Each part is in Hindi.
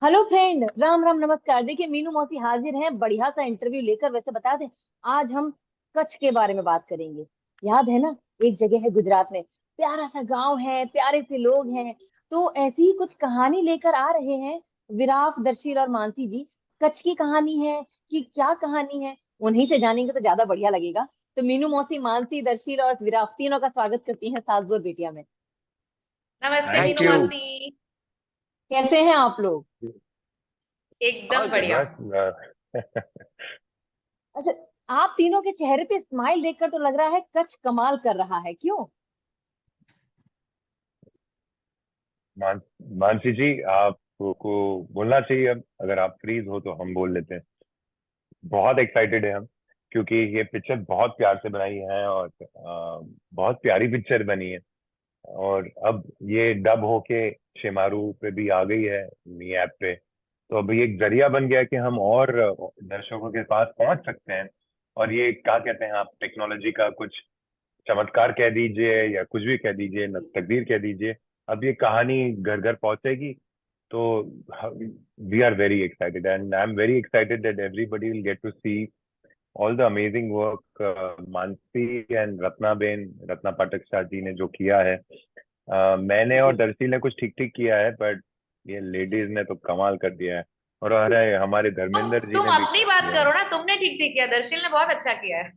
हेलो फ्रेंड, राम राम नमस्कार। देखिए, मीनू मौसी हाजिर हैं बढ़िया सा इंटरव्यू लेकर। वैसे बता दें, आज हम कच्छ के बारे में बात करेंगे। याद है ना, एक जगह है गुजरात में, प्यारा सा गांव है, प्यारे से लोग हैं। तो ऐसी ही कुछ कहानी लेकर आ रहे हैं विराट, दर्शील और मानसी जी। कच्छ की कहानी है कि क्या कहानी है, उन्हीं से जानेंगे तो ज्यादा बढ़िया लगेगा। तो मीनू मौसी, मानसी, दर्शील और विराट तीनों का स्वागत करती हैं सासगुर बेटिया में। नमस्ते थैंक मीनू यू। मौसी। कैसे हैं आप लोग? एकदम और बढ़िया। बस अच्छा, आप तीनों के चेहरे पे स्माइल देखकर तो लग रहा है कच कमाल कर रहा है, क्यों? मान, मानसी जी, आपको बोलना चाहिए। अब अगर आप फ्रीज हो तो हम बोल लेते हैं। बहुत एक्साइटेड है हम, क्योंकि ये पिक्चर बहुत प्यार से बनाई है और बहुत प्यारी पिक्चर बनी है। और अब ये डब होके शेमारू पे भी आ गई है, मी ऐप पे। तो अब ये एक जरिया बन गया कि हम और दर्शकों के पास पहुंच सकते हैं। और ये क्या कहते हैं आप, टेक्नोलॉजी का कुछ चमत्कार कह दीजिए या कुछ भी कह दीजिए, न तकदीर कह दीजिए। अब ये कहानी घर घर पहुंचेगी। तो we are very excited and I am very excited that everybody will get to see all the amazing work Mansi and Ratna ben, Ratna Pathak Shah ji ने जो किया है। मैंने और दर्शी ने कुछ ठीक ठीक किया है, बट ये लेडीज ने तो कमाल कर दिया है। और अरे हमारे तुम धर्मेंद्र जी तुम ने भी अपनी क्या बात किया है। करो ना, तुमने ठीक ठीक किया, दर्शिल ने बहुत अच्छा किया है।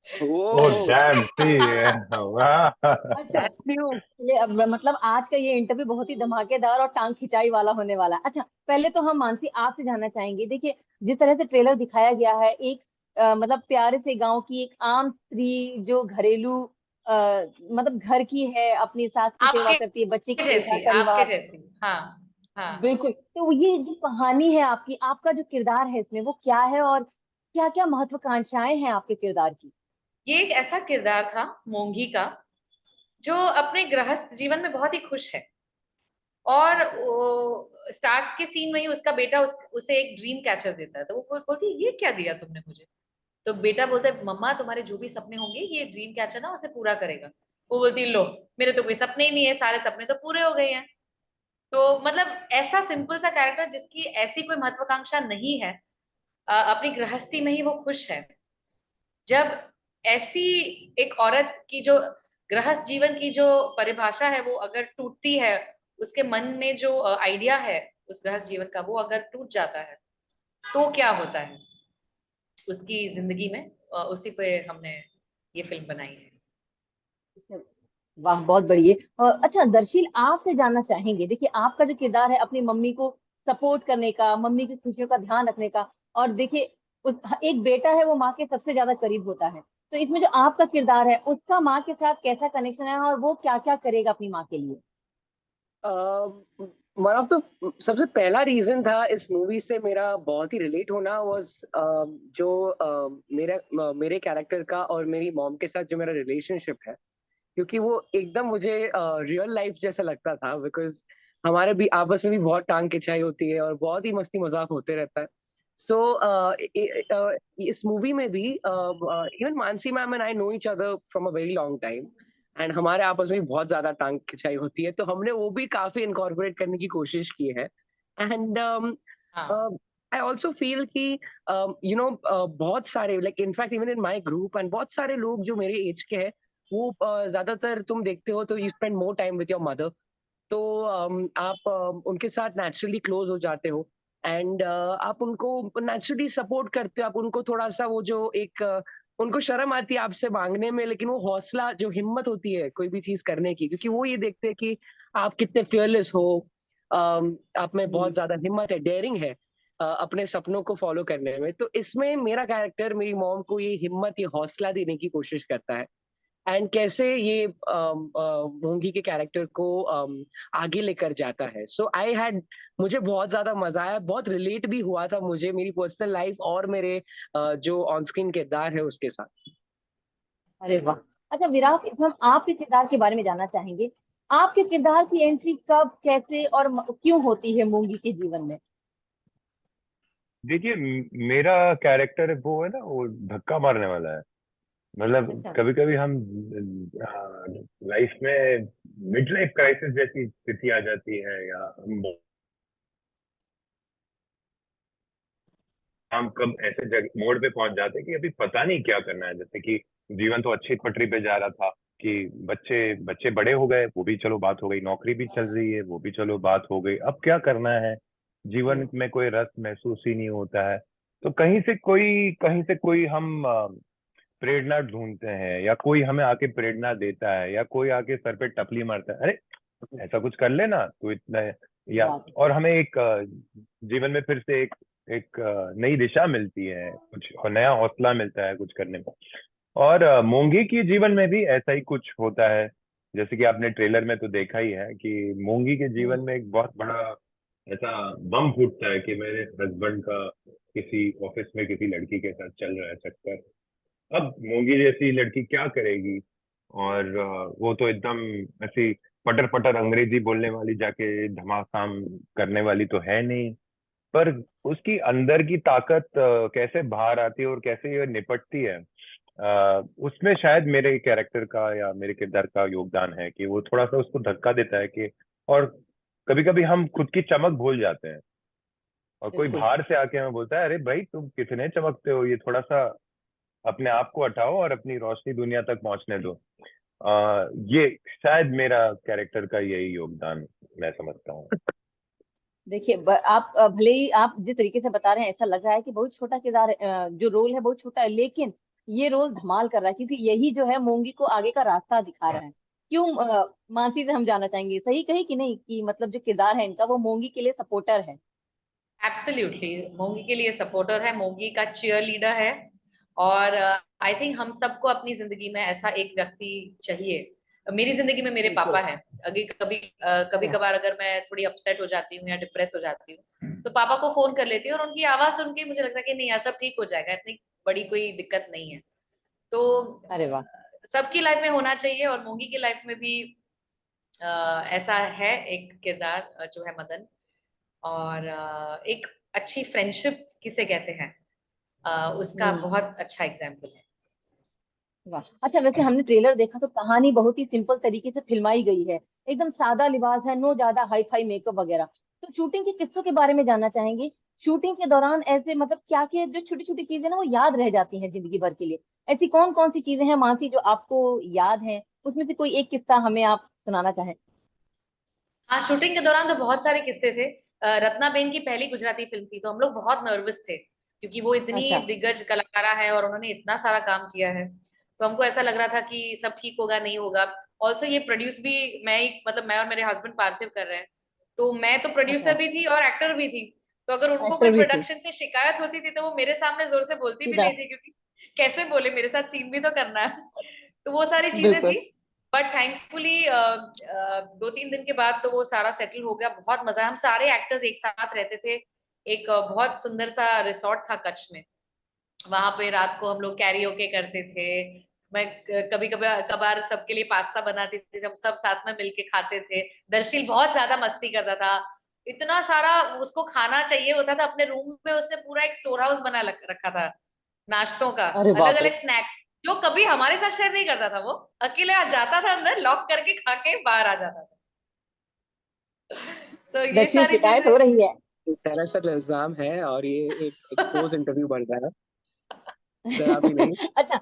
ओ Oh, डैम सी, वाह। अच्छा, that's new. ये अब मतलब आज का ये इंटरव्यू बहुत ही धमाकेदार और टांग खिंचाई वाला होने वाला है। अच्छा, पहले तो हम मानसी आपसे जानना चाहेंगे। देखिए, जिस तरह से ट्रेलर दिखाया गया है, एक मतलब प्यारे से गांव की एक आम स्त्री जो घरेलू मतलब घर की है, अपनी सास की सेवा आपके करती है, बच्चे की देखभाल, आपके परिवार। जैसी। हाँ। हाँ। बिल्कुल। तो ये जो कहानी है आपकी, आपका जो किरदार है इसमें, वो क्या है और क्या क्या महत्वाकांक्षाएं हैं आपके किरदार की? ये एक ऐसा किरदार था मोंघी का, जो अपने गृहस्थ जीवन में बहुत ही खुश है। और स्टार्ट के सीन में ही उसका बेटा उसे एक ड्रीम कैचर देता है, तो वो बोलती है, ये क्या दिया तुमने मुझे? तो बेटा बोलता है, मम्मा तुम्हारे जो भी सपने होंगे ये ड्रीम कैचर ना उसे पूरा करेगा। वो बोलती है, लो, मेरे तो कोई सपने ही नहीं है, सारे सपने तो पूरे हो गए हैं। तो मतलब ऐसा सिंपल सा कैरेक्टर जिसकी ऐसी कोई महत्वाकांक्षा नहीं है, अपनी गृहस्थी में ही वो खुश है। जब ऐसी एक औरत की जो गृहस्थ जीवन की जो परिभाषा है वो अगर टूटती है, उसके मन में जो आइडिया है उस गृहस्थ जीवन का, वो अगर टूट जाता है, तो क्या होता है उसकी जिंदगी में। उसी पे हमने ये फिल्म बनाई है। वाह, बहुत बढ़िया। अच्छा दर्शील, आपसे जानना चाहेंगे। देखिए, आपका जो किरदार है अपनी मम्मी को सपोर्ट करने का, मम्मी की खुशियों का ध्यान रखने का। और देखिए, एक बेटा है, वो माँ के सबसे ज्यादा करीब होता है। तो इसमें जो आपका किरदार है, उसका माँ के साथ कैसा कनेक्शन है और वो क्या क्या करेगा अपनी माँ के लिए? वन ऑफ द सबसे पहला रीजन था इस मूवी से मेरा बहुत ही रिलेट होना वाज जो मेरे कैरेक्टर का और मेरी मॉम के साथ जो मेरा रिलेशनशिप है, क्योंकि वो एकदम मुझे रियल लाइफ जैसा लगता था। बिकॉज हमारे भी आपस में भी बहुत टांग खिंचाई होती है और बहुत ही मस्ती मजाक होते रहता है। सो इस मूवी में भी even Mansi ma'am and I know each other from a very long time, and हमारे आपस में भी बहुत ज्यादा टांग खिंचाई होती है, तो हमने वो भी काफी इनकॉर्पोरेट करने की कोशिश की है। एंड हाँ। आई ऑल्सो फील कि बहुत सारे, like in fact even in my group, and बहुत सारे लोग जो मेरे एज के हैं, वो ज्यादातर तुम देखते हो तो you spend more time with your mother. तो आप उनके साथ नेचुरली क्लोज हो जाते हो, एंड आप उनको नेचुरली सपोर्ट करते हो। आप उनको थोड़ा सा वो जो एक उनको शर्म आती है आपसे मांगने में, लेकिन वो हौसला जो हिम्मत होती है कोई भी चीज करने की, क्योंकि वो ये देखते हैं कि आप कितने फियरलेस हो। आप में बहुत जी। ज्यादा हिम्मत है, डेयरिंग है अपने सपनों को फॉलो करने में। तो इसमें मेरा कैरेक्टर मेरी मॉम को ये हिम्मत, ये हौसला देने की कोशिश करता है, एंड कैसे ये मोंगी के कैरेक्टर को आगे लेकर जाता है। सो आई हैड मुझे बहुत ज्यादा मजा आया, बहुत रिलेट भी हुआ था मुझे मेरी पर्सनल लाइफ और मेरे जो ऑन स्क्रीन किरदार है उसके साथ। अरे वाह। अच्छा विराट, इसमें हम आपके किरदार के बारे में जानना चाहेंगे। आपके किरदार की एंट्री कब, कैसे और क्यों होती है मूंगी के जीवन में? देखिए, मेरा कैरेक्टर वो है ना, वो धक्का मारने वाला है। मतलब अच्छा। कभी कभी हम लाइफ में मिड लाइफ क्राइसिस जैसी स्थिति आ जाती है, या हम हम कब ऐसे जगह मोड़ पे पहुंच जाते हैं कि अभी पता नहीं क्या करना है। जैसे कि जीवन तो अच्छी पटरी पे जा रहा था कि बच्चे बच्चे बड़े हो गए, वो भी चलो बात हो गई, नौकरी भी चल रही है, वो भी चलो बात हो गई, अब क्या करना है, जीवन में कोई रस महसूस ही नहीं होता है। तो कहीं से कोई हम प्रेरणा ढूंढते हैं, या कोई हमें आके प्रेरणा देता है, या कोई आके सर पे टपली मारता है, अरे ऐसा कुछ कर लेना तो इतना, या वाह। और हमें एक जीवन में फिर से एक नई दिशा मिलती है, कुछ नया हौसला मिलता है कुछ करने में। और मोंगी की जीवन में भी ऐसा ही कुछ होता है। जैसे कि आपने ट्रेलर में तो देखा ही है कि मोंगी के जीवन में एक बहुत बड़ा ऐसा बम फूटता है कि मेरे हस्बैंड का किसी ऑफिस में किसी लड़की के साथ चल रहा है चक्कर। अब मोंगी जैसी लड़की क्या करेगी, और वो तो एकदम ऐसी पटर पटर अंग्रेजी बोलने वाली, जाके धमाकाम करने वाली तो है नहीं। पर उसकी अंदर की ताकत कैसे बाहर आती है और कैसे ये निपटती है, उसमें शायद मेरे कैरेक्टर का या मेरे किरदार का योगदान है कि वो थोड़ा सा उसको धक्का देता है कि, और कभी कभी हम खुद की चमक भूल जाते हैं, और कोई बिल्कुल। बाहर से आके हमें बोलता है, अरे भाई तुम कितने चमकते हो, ये थोड़ा सा अपने आप को हटाओ और अपनी रोशनी दुनिया तक पहुंचने दो। ये शायद मेरा कैरेक्टर का यही योगदान मैं समझता हूँ। देखिए आप भले ही आप जिस तरीके से बता रहे हैं ऐसा लग रहा है कि बहुत छोटा किरदार जो रोल है बहुत छोटा है, लेकिन ये रोल धमाल कर रहा है, क्योंकि यही जो है मोंगी को आगे का रास्ता दिखा रहा है। क्यों मानसी से हम जानना चाहेंगे, सही कही कि नहीं, कि मतलब जो किरदार है इनका वो मोंगी के लिए सपोर्टर है। एब्सोल्युटली मोंगी के लिए सपोर्टर है, मोंगी का चीयर लीडर है। और आई थिंक हम सबको अपनी जिंदगी में ऐसा एक व्यक्ति चाहिए। मेरी जिंदगी में मेरे बिल्कुल। पापा हैं। अगर कभी कभार अगर मैं थोड़ी अपसेट हो जाती हूँ या डिप्रेस हो जाती हूँ तो पापा को फोन कर लेती हूँ, और उनकी आवाज सुन के मुझे लगता है कि नहीं यार सब ठीक हो जाएगा, इतनी बड़ी कोई दिक्कत नहीं है। तो अरे वाह। सबकी लाइफ में होना चाहिए, और मोंगी की लाइफ में भी ऐसा है एक किरदार जो है मदन। और एक अच्छी फ्रेंडशिप किसे कहते हैं, उसका हम्म। बहुत अच्छा एग्जाम्पल है। वाह। अच्छा, वैसे हमने ट्रेलर देखा तो कहानी बहुत ही सिंपल तरीके से फिल्माई गई है। एकदम सादा लिबास है, नो ज्यादा हाई फाई मेकअप वगैरह। तो शूटिंग के किस्सों के बारे में जानना चाहेंगे। शूटिंग के दौरान ऐसे मतलब क्या क्या जो छोटी छोटी चीजें ना वो याद रह जाती हैं जिंदगी भर के लिए, ऐसी कौन कौन सी चीजें हैं मानसी जो आपको याद हैं, उसमें से कोई एक किस्सा हमें आप सुनाना चाहें। हाँ, शूटिंग के दौरान तो बहुत सारे किस्से थे। रत्ना बेन की पहली गुजराती फिल्म थी, तो हम लोग बहुत नर्वस थे क्योंकि वो इतनी अच्छा। दिग्गज कलाकारा है और उन्होंने इतना सारा काम किया है। तो हमको ऐसा लग रहा था कि सब ठीक होगा नहीं होगा। ऑल्सो ये प्रोड्यूस भी मतलब मैं और मेरे हस्बैंड पार्थिव कर रहे हैं। तो मैं तो अच्छा। प्रोड्यूसर भी थी और एक्टर भी थी। तो अगर उनको कोई एक्टर भी थे। प्रोडक्शन से शिकायत होती थी तो वो मेरे सामने जोर से बोलती भी सीधा। नहीं थी, क्योंकि कैसे बोले, मेरे साथ सीन भी तो करना है। तो वो सारी चीजें बिल्कुल। थी। बट थैंकफुली 2-3 दिन के बाद तो वो सारा सेटल हो गया, बहुत मजा आया। हम सारे एक्टर्स एक साथ रहते थे। एक बहुत सुंदर सा रिसोर्ट था कच्छ में, वहां पे रात को हम लोग कैरियोके करते थे। मैं कभी कभी कभार सबके लिए पास्ता बनाती थी, हम सब साथ में मिलके खाते थे। दर्शील बहुत ज्यादा मस्ती करता था, इतना सारा उसको खाना चाहिए होता था। अपने रूम में उसने पूरा एक स्टोर हाउस बना रखा था नाश्तों का, अरे अलग बाप रे। अलग स्नैक्स, जो कभी हमारे साथ शेयर नहीं करता था। वो अकेले आ जाता था, अंदर लॉक करके खा के बाहर आ जाता था। सो ये दक्षिण सारी शिकायत चीजें। हो रही है। ये सरासर इल्जाम है और ये एक एक्सपोज इंटरव्यू बन रहा है, जरा भी नहीं। अच्छा।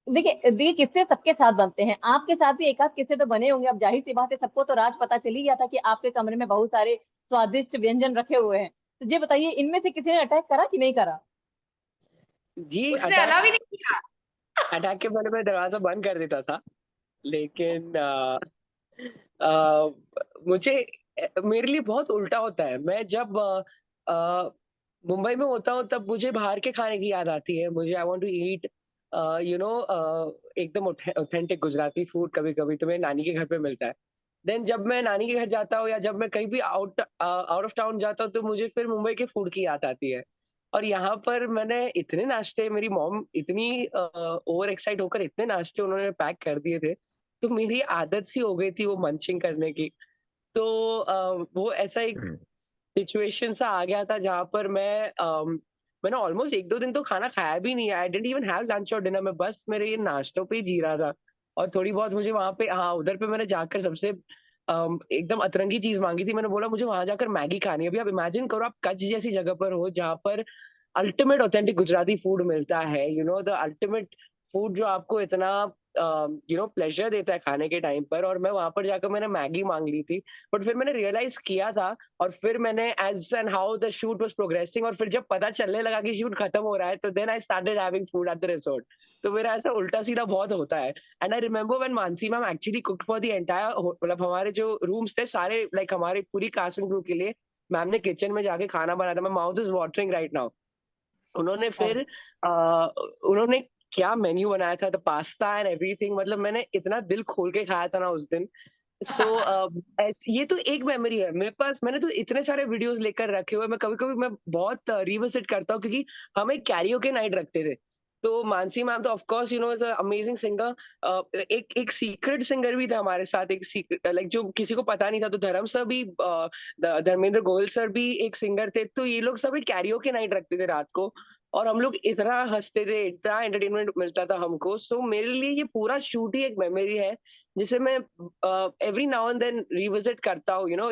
देखिए देखिए, किस्से सबके साथ बनते हैं, आपके साथ भी एक आध किस्से तो बने होंगे। अब जाहिर सी बात है, सबको तो राज पता चल ही गया था कि आपके कमरे में बहुत सारे स्वादिष्ट व्यंजन रखे हुए हैं। तो ये बताइए, इनमें से किसी ने अटैक करा कि नहीं करा। जी, उसने अटैक अलाव ही नहीं किया। अटैक के पहले मैं दरवाजा बंद कर देता था, लेकिन अ, मुझे मेरे लिए बहुत उल्टा होता है। मैं जब मुंबई में होता हूँ तब मुझे बाहर के खाने की याद आती है। मुझे आई वांट टू ईट एकदम ऑथेंटिक गुजराती फूड। कभी-कभी तो मेरी नानी के घर पे मिलता है। देन जब मैं नानी के घर जाता हूँ या जब मैं कहीं भी आउट ऑफ टाउन जाता हूँ तो मुझे फिर मुंबई के फूड की याद आती है। और यहाँ पर मैंने इतने नाश्ते, मेरी मॉम इतनी ओवर एक्साइट होकर इतने नाश्ते उन्होंने पैक कर दिए थे, तो मेरी आदत सी हो गई थी वो मंचिंग करने की। तो वो ऐसा एक हम्म। सिचुएशन सा आ गया था जहाँ पर मैंने ऑलमोस्ट 1-2 दिन तो खाना खाया भी नहीं है। I didn't even have lunch और डिनर। मैं बस मेरे ये नाश्तों पे ही जी रहा था। और थोड़ी बहुत मुझे वहाँ पे, हाँ, उधर पे मैंने जाकर सबसे एकदम अतरंगी चीज़ माँगी थी। मैंने बोला मुझे वहाँ जाकर मैगी खानी है। अभी आप इमेजिन करो, आप कच्छ जैसी जगह पर हो जहाँ पर अल्टीमेट ऑथेंटिक गुजराती फूड मिलता है, you know the ultimate food जो आपको इतना प्लेजर देता है खाने के टाइम पर। और मैं वहां पर जाकर मैंने मैगी मांग ली थी, बट फिर मैंने रियलाइज किया था, और फिर मैंने age and how the shoot was progressing, और फिर जब पता चलने लगा कि शूट खत्म हो रहा है, तो then I started having food at the resort. तो मेरा ऐसा उल्टा सीधा बहुत होता है। And I remember when Mansi ma'am actually cooked for the entire, मतलब हमारे जो रूम्स थे सारे, लाइक हमारी पूरी कास्ट एंड क्रू के लिए मैम ने किचन में जाके खाना बनाया था। My mouth is watering right now. उन्होंने फिर उन्होंने क्या मेन्यू बनाया था, द पास्ता एंड एवरीथिंग, मतलब मैंने इतना दिल खोल के खाया था ना उस दिन। सो ये तो एक मेमोरी है मेरे पास। मैंने तो इतने सारे वीडियोस लेकर रखे हुए, मैं कभी कभी मैं बहुत रिविजिट करता हूँ, क्योंकि हम एक कैरियोके नाइट रखते थे। तो मानसी मैम तो of course you know is amazing singer. एक सीक्रेट सिंगर भी था हमारे साथ, एक सीक्रेट लाइक जो किसी को पता नहीं था। तो धर्म सर भी, धर्मेंद्र गोयल सर भी एक सिंगर थे। तो ये लोग सब एक कैरियोके नाइट रखते थे रात को, और हम लोग इतना हंसते थे, इतना एंटरटेनमेंट मिलता था हमको। सो मेरे लिए ये पूरा शूट ही एक मेमोरी है, जिसे मैं every now and then revisit करता हूँ, you know,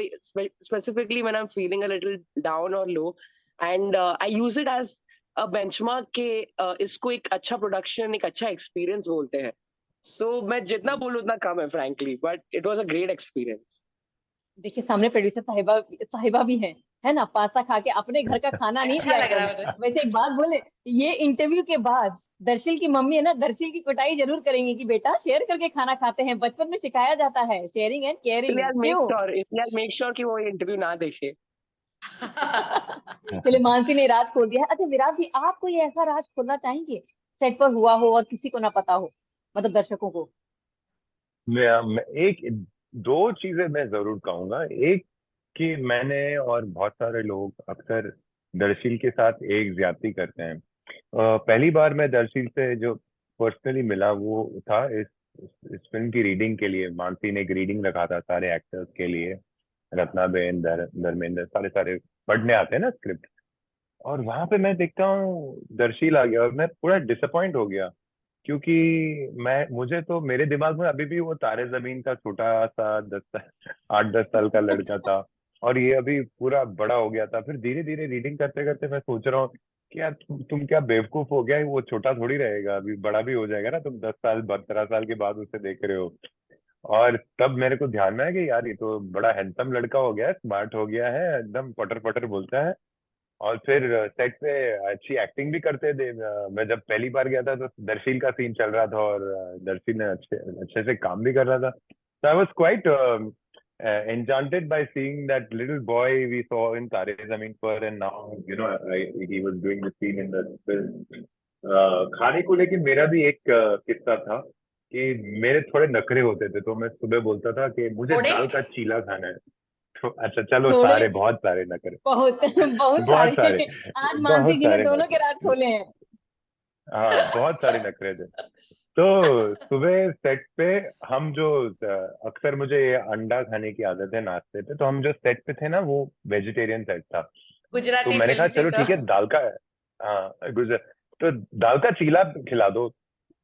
specifically when I'm feeling a little down or low, and I use it as a benchmark के इसको एक अच्छा प्रोडक्शन, एक अच्छा एक्सपीरियंस बोलते हैं। सो मैं जितना बोलूँ उतना कम है frankly, but it was a great experience. देखिए सामने प्रोड्यूसर साहिबा साहिबा भी है ना, पास्ता खा के अपने घर का खाना नहीं अच्छा दिया लग रहा करें। है मुझे। वैसे एक बात बोले, ये इंटरव्यू के बाद दर्शील की मम्मी है ना, दर्शील की कुटाई जरूर करेंगी कि बेटा शेयर करके खाना खाते हैं, बचपन में सिखाया जाता है शेयरिंग एंड इसलिए केयरिंग, आज मेक क्यों? श्योर इसलिए आज मेक श्योर कि वो इंटरव्यू ना देखे। चलिए, मानसी ने राज खोल दिया है। अच्छा विराट जी, आप कोई ऐसा राज खोलना चाहेंगे सेट पर हुआ हो और किसी को ना पता हो, मतलब दर्शकों को? मैं एक दो चीजें मैं जरूर कहूंगा। एक कि मैंने और बहुत सारे लोग अक्सर दर्शील के साथ एक ज्यादती करते हैं। पहली बार मैं दर्शील से जो पर्सनली मिला वो था इस फिल्म की रीडिंग के लिए। मानसी ने एक रीडिंग रखा था सारे एक्टर्स के लिए, रत्नाबेन, धर्मेंद्र, सारे सारे पढ़ने आते हैं ना स्क्रिप्ट। और वहां पे मैं देखता हूँ दर्शील आ गया और मैं पूरा डिसअपॉइंट हो गया, क्योंकि मैं मुझे तो मेरे दिमाग में अभी भी वो तारे जमीन का छोटा सा 8-10 साल का लड़का था, और ये अभी पूरा बड़ा हो गया था। फिर धीरे धीरे रीडिंग करते करते मैं सोच रहा हूँ कि यार तुम क्या बेवकूफ हो गया, वो छोटा थोड़ी रहेगा, अभी बड़ा भी हो जाएगा ना, तुम 10 साल 12 साल के बाद उसे देख रहे हो। और तब मेरे को ध्यान में आया कि यार ये तो बड़ा हैंडसम लड़का हो गया है, स्मार्ट हो गया है, एकदम पटर पटर बोलता है। और फिर सेट पे अच्छी एक्टिंग भी करते थे। मैं जब पहली बार गया था तो दर्शील का सीन चल रहा था, और दर्शील ने अच्छे अच्छे से काम भी कर रहा था। So I was quite enchanted by seeing that little boy we saw in Tare Zameen Par, and now he was doing the scene in the film. खाने को लेके मेरा भी एक किस्सा था कि मेरे थोड़े नखरे होते थे, तो मैं सुबह बोलता था कि मुझे थोड़े दाल का चीला खाना है। तो अच्छा चलो, थोड़े, बहुत सारे नखरे, बहुत बहुत बहुत सारे, सारे। आज मानसी बहुत जी ने सारे दोनों के राज नखरे। खोले हैं। हाँ, बहुत सारे नखरे थे। तो सुबह सेट पे हम जो अक्सर मुझे ये अंडा खाने की आदत है नाश्ते पे, तो हम जो सेट पे थे ना वो वेजिटेरियन सेट था। तो गुजराती मैंने कहा फिल्म थी चलो तो। ठीक है, दाल का, हाँ गुजर, तो दाल का चीला खिला दो।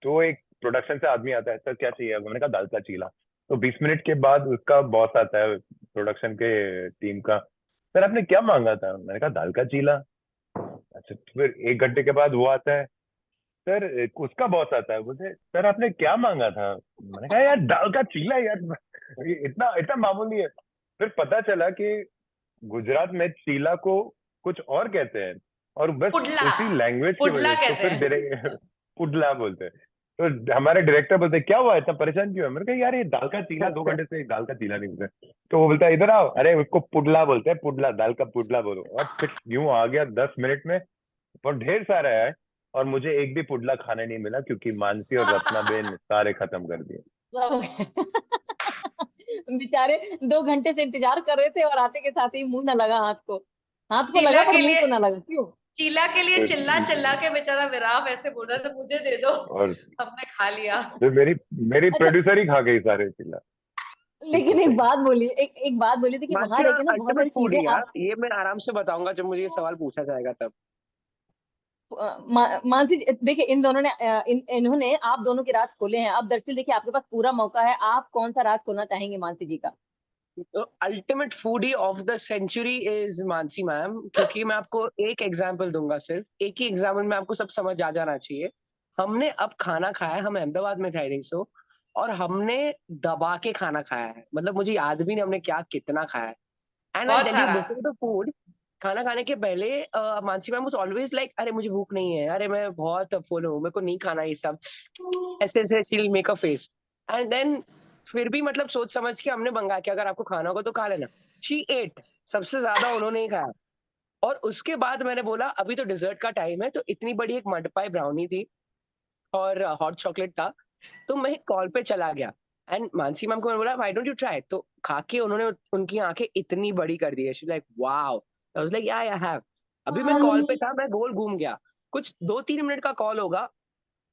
तो एक प्रोडक्शन से आदमी आता है, सर क्या चाहिए? मैंने कहा दाल का चीला। तो 20 मिनट के बाद उसका बॉस आता है प्रोडक्शन के टीम का, सर आपने क्या मांगा था? मैंने कहा दाल का चीला। अच्छा, तो फिर 1 घंटे के बाद वो आता है, सर उसका बॉस आता है, बोलते सर आपने क्या मांगा था? मैंने कहा यार दाल का चीला यार, ये इतना इतना मामूली है। फिर पता चला कि गुजरात में चीला को कुछ और कहते हैं, और बस पुडला, उसी लैंग्वेज की पुडला वजह से तो कहते फिर हैं। पुडला बोलते हैं। तो हमारे डायरेक्टर बोलते क्या हुआ, इतना परेशान क्यों है? मैंने कहा यार ये दाल का चीला 2 घंटे से दाल का चीला नहीं बोलते। तो वो बोलता है इधर आओ, अरे उसको पुडला बोलते हैं, पुडला, दाल का पुडला बोलो। और फिर यूं आ गया 10 मिनट में, और ढेर सारा है। और मुझे एक भी पुडला खाने नहीं मिला, क्योंकि मानसी और रत्नाबेन सारे खत्म कर दिए। बेचारे 2 घंटे से इंतजार कर रहे थे और आते के साथ ही मुंह न लगा हाथ को। हाथ को चीला लगा पर के मुंह लिए को ना लगा, क्यों? चीला के लिए फिर चिल्ला चिल्ला के बेचारा विराव ऐसे बोल रहा था, मुझे दे दो, और हमने खा लिया। फिर मेरी अच्छा, प्रोड्यूसर ही खा गई सारे चिल्ला। लेकिन एक बात बोली, एक बात बोली थी कि वहां मानसी रहकर ना बहुत अल्टीमेट सारी फूड चीजें लिया, आप ये मैं आराम से बताऊंगा जब मुझे ये सवाल पूछा जाएगा तब। मानसी देखिए, इन दोनों ने इन्होंने आप दोनों के राज खोले हैं। अब दरअसल देखिए आपके पास पूरा मौका है, आप कौन सा राज खोलना चाहेंगे मानसी जी का? Ultimate foodie of the century is Mansi ma'am, क्योंकि मैं आपको एक एग्जांपल दूंगा, सिर्फ एक ही एग्जांपल में आपको सब समझ आ जाना चाहिए। हमने अब खाना खाया है, हम अहमदाबाद में थे आई थिंक सो, और हमने दबा के खाना खाया है, मतलब मुझे याद भी नहीं हमने क्या कितना खाया है। एंड आई बहुत टेल यू सारा। बिफोर द फूड, खाना खाने के पहले Mansi ma'am was always like, अरे मुझे भूख नहीं है, अरे मैं बहुत फुल हूँ, मेरे को नहीं खाना ये सब, ऐसे ऐसे she will make a face. And then फिर भी मतलब सोच समझ के हमने मंगा के, अगर आपको खाना होगा तो खा लेना। शी एट, सबसे ज्यादा उन्होंने ही खाया। और उसके बाद मैंने बोला अभी तो डिजर्ट का टाइम है, तो इतनी बड़ी एक मड पाई ब्राउनी थी और हॉट चॉकलेट था, तो मैं कॉल पे चला गया। एंड मानसी मैम को मैंने बोला व्हाई डोंट यू ट्राई, तो खा के उन्होंने, उनकी आंखें इतनी बड़ी कर दी है, she like wow. I was like या आई हैव। अभी मैं कॉल पे था, मैं गोल घूम गया, कुछ 2-3 मिनट का कॉल होगा।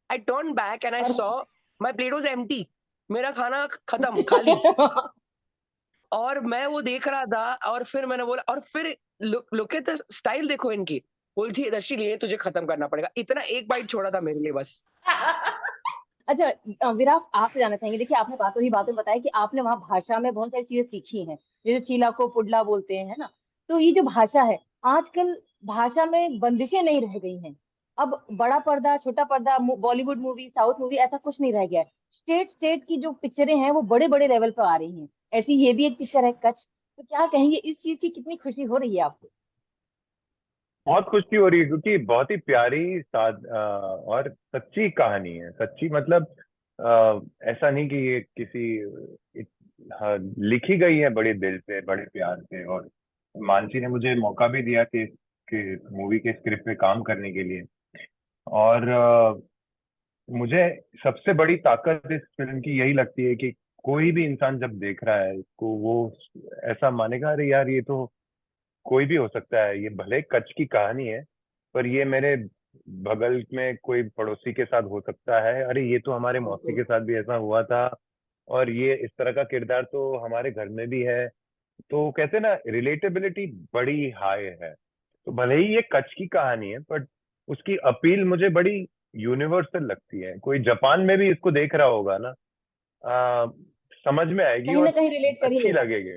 I turn back and I और saw my plate was empty, मेरा खाना खत्म, खाली। और मैं वो देख रहा था, और फिर मैंने बोला, और फिर लुक एट द स्टाइल देखो इनकी, बोलती है दर्शी ये तुझे खत्म करना पड़ेगा, इतना एक बाइट छोड़ा था मेरे लिए बस। अच्छा, विराट आपसे जानना चाहेंगे, देखिए आपने बातों ही बातों में बताया कि आपने वहाँ भाषा में बहुत सारी चीजें सीखी हैं, जैसे चीला को पुडला बोलते हैं, है ना। तो ये जो भाषा है, आजकल भाषा में बंदिशें नहीं रह गई हैं। अब बड़ा पर्दा, छोटा पर्दा, बॉलीवुड मूवी, साउथ मूवी, ऐसा कुछ नहीं रह गया है। स्टेट स्टेट की जो पिक्चरें हैं वो बड़े बड़े लेवल पर आ रही हैं। ऐसी ये भी एक पिक्चर है कच्छ, तो क्या कहेंगे इस चीज की कितनी खुशी हो रही है आपको? बहुत खुशी हो रही है क्योंकि बहुत ही प्यारी और सच्ची कहानी है। सच्ची मतलब ऐसा नहीं कि ये किसी हाँ, लिखी गई है बड़े दिल से, बड़े प्यार से। और मानसी ने मुझे मौका भी दिया कि मूवी के स्क्रिप्ट पे काम करने के लिए। और मुझे सबसे बड़ी ताकत इस फिल्म की यही लगती है कि कोई भी इंसान जब देख रहा है इसको, वो ऐसा मानेगा अरे यार ये तो कोई भी हो सकता है, ये भले कच्छ की कहानी है पर ये मेरे बगल में कोई पड़ोसी के साथ हो सकता है, अरे ये तो हमारे मौसी बिल्कुल। के साथ भी ऐसा हुआ था, और ये इस तरह का किरदार तो हमारे घर में भी है। तो कहते हैं ना, रिलेटेबिलिटी बड़ी हाई है। तो भले ही ये कच्छ की कहानी है बट उसकी अपील मुझे बड़ी यूनिवर्सल लगती है। कोई जापान में भी इसको देख रहा होगा ना, आ, समझ में आएगी कहीं ना और कहीं रिलेट कर ही अच्छी लेगा। लगेगी,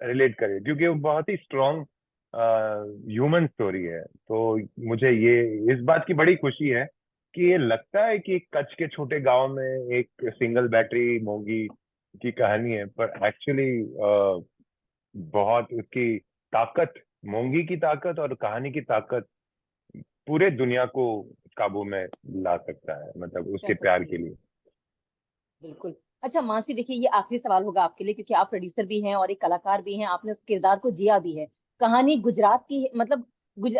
रिलेट करे, क्योंकि वो बहुत ही स्ट्रॉन्ग ह्यूमन स्टोरी है। तो मुझे ये इस बात की बड़ी खुशी है कि ये लगता है कि कच्छ के छोटे गांव में एक सिंगल बैटरी मोंगी की कहानी है, पर एक्चुअली बहुत उसकी ताकत, मोंगी की ताकत और कहानी की ताकत पूरे दुनिया को काबू में ला सकता है, मतलब कह उसके प्यार सकती के है। लिए। बिल्कुल। अच्छा मानसी, देखिए ये आखिरी सवाल होगा आपके लिए, क्योंकि आप प्रोड्यूसर भी हैं और एक कलाकार भी हैं, आपने उस किरदार को जिया भी है। कहानी गुजरात की मतलब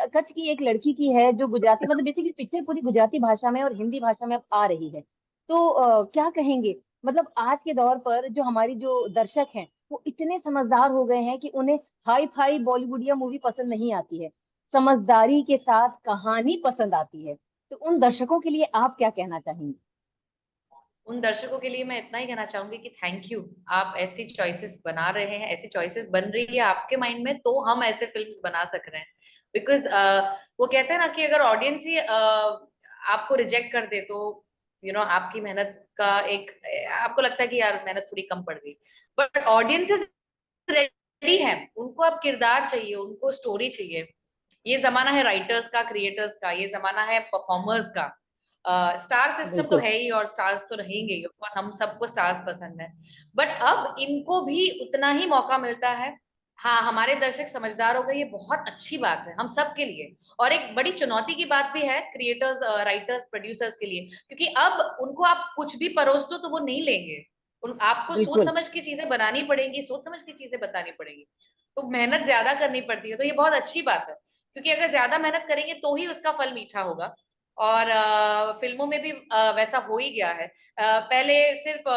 कच्छ की एक लड़की की है जो गुजराती, मतलब बेसिकली पिक्चर पूरी गुजराती भाषा में और हिंदी भाषा में अब आ रही है। तो क्या कहेंगे, मतलब आज के दौर पर जो हमारी जो दर्शक हैं वो इतने समझदार हो गए हैं कि उन्हें हाई फाई बॉलीवुड या मूवी पसंद नहीं आती है, समझदारी के साथ कहानी पसंद आती है। तो उन दर्शकों के लिए आप क्या कहना चाहेंगे? उन दर्शकों के लिए मैं इतना ही कहना चाहूंगी कि थैंक यू, आप ऐसी चॉइसेस बना रहे हैं, ऐसी चॉइसेस बन रही है आपके माइंड में, तो हम ऐसे फिल्म्स बना सक रहे हैं। बिकॉज वो कहते हैं ना कि अगर ऑडियंस ही आपको रिजेक्ट कर दे तो आपकी मेहनत का एक, आपको लगता है कि यार मेहनत थोड़ी कम पड़ गई। बट ऑडियंसेस रेडी है, उनको अब किरदार चाहिए, उनको स्टोरी चाहिए। ये जमाना है राइटर्स का, क्रिएटर्स का, ये जमाना है परफॉर्मर्स का। स्टार सिस्टम तो बिल्कुल। है ही और स्टार्स तो रहेंगे ही, ऑफ कोर्स हम सबको स्टार्स पसंद है। बट अब इनको भी उतना ही मौका मिलता है। हाँ, हमारे दर्शक समझदार हो गए, ये बहुत अच्छी बात है हम सब के लिए। और एक बड़ी चुनौती की बात भी है क्रिएटर्स, राइटर्स, प्रोड्यूसर्स के लिए, क्योंकि अब उनको आप कुछ भी परोस दो तो वो नहीं लेंगे। आपको सोच बिल्कुल। समझ के चीजें बनानी पड़ेंगी, सोच समझ के चीजें बतानी पड़ेंगी। तो मेहनत ज्यादा करनी पड़ती है, तो ये बहुत अच्छी बात है, क्योंकि अगर ज्यादा मेहनत करेंगे तो ही उसका फल मीठा होगा। और फिल्मों में भी वैसा हो ही गया है। पहले सिर्फ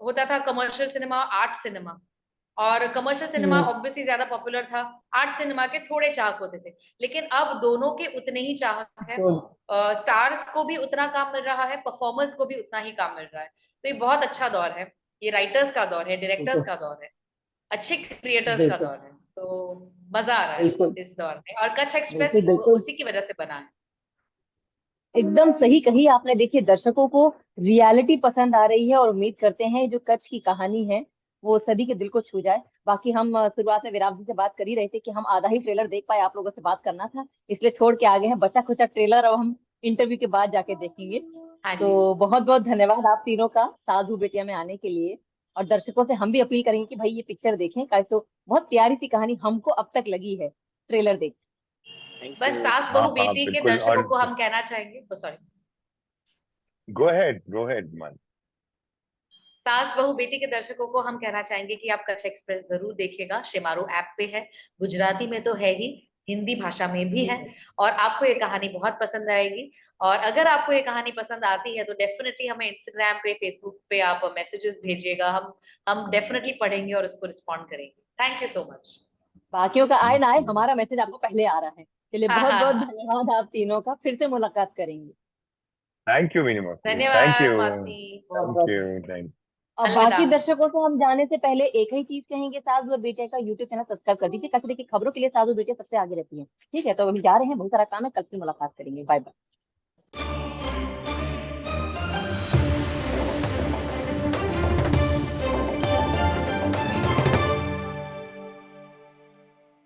होता था कमर्शियल सिनेमा, आर्ट सिनेमा। और कमर्शियल सिनेमा हम्म। ऑब्वियसली ज्यादा पॉपुलर था, आर्ट सिनेमा के थोड़े चाहक होते थे। लेकिन अब दोनों के उतने ही चाहक है। तो स्टार्स को भी उतना काम मिल रहा है, परफॉर्मर्स को भी उतना ही काम मिल रहा है। तो ये बहुत अच्छा दौर है, ये राइटर्स का दौर है, डायरेक्टर्स बिल्कुल। का दौर है, अच्छे क्रिएटर्स का बिल्कुल। दौर है। तो मजा आ रहा है बिल्कुल। इस दौर में, और कच्छ एक्सप्रेस बिल्कुल। बिल्कुल। उसी की वजह से बना है। एकदम सही कही आपने। देखिए दर्शकों को रियलिटी पसंद आ रही है और उम्मीद करते हैं जो कच्छ की कहानी है वो सभी के दिल को छू जाए। बाकी हम शुरुआत में विराट जी से बात कर ही रहे थे कि हम आधा ही ट्रेलर देख पाए, आप लोगों से बात करना था इसलिए छोड़ के आ गए हैं। बचा खुचा ट्रेलर अब हम इंटरव्यू के बाद जाके देखेंगे। हाँ जी। तो बहुत बहुत धन्यवाद आप तीनों का साधु बेटिया में आने के लिए। और दर्शकों से हम भी अपील करेंगे कि भाई ये पिक्चर देखें, कैसे बहुत प्यारी सी कहानी हमको अब तक लगी है ट्रेलर देख। बस सास हाँ बहू हाँ बेटी के बिल्कुल। दर्शकों और को हम कहना चाहेंगे, सॉरी, गो हेड मान। सास बहू बेटी के दर्शकों को हम कहना चाहेंगे कि आप कच्छ एक्सप्रेस जरूर देखिएगा। शेमारू ऐप पे है, गुजराती में तो है ही, हिंदी भाषा में भी है, और आपको ये कहानी बहुत पसंद आएगी। और अगर आपको ये कहानी पसंद आती है तो डेफिनेटली हमें इंस्टाग्राम पे, फेसबुक पे आप मैसेजेस भेजिएगा, हम डेफिनेटली पढ़ेंगे और उसको रिस्पॉन्ड करेंगे। Thank you so much. बाकियों का आए ना आए, हमारा मैसेज आपको पहले आ रहा है। चलिए हाँ बहुत हाँ बहुत हाँ, धन्यवाद आप तीनों का, फिर से मुलाकात करेंगे। थैंक यू मीनू मौसी, थैंक धन्यवाद यू। मासी। बहुत थैंक बहुत यू थैंक। और अलविदा। बाकी दर्शकों से हम जाने से पहले एक ही चीज कहेंगे, सास और बेटे का यूट्यूब चैनल सब्सक्राइब कर दीजिए। कचरे की खबरों के लिए सास और बेटे सबसे आगे रहती है। ठीक है, तो अभी जा रहे हैं, बहुत सारा काम है, कल फिर मुलाकात करेंगे। Bye bye.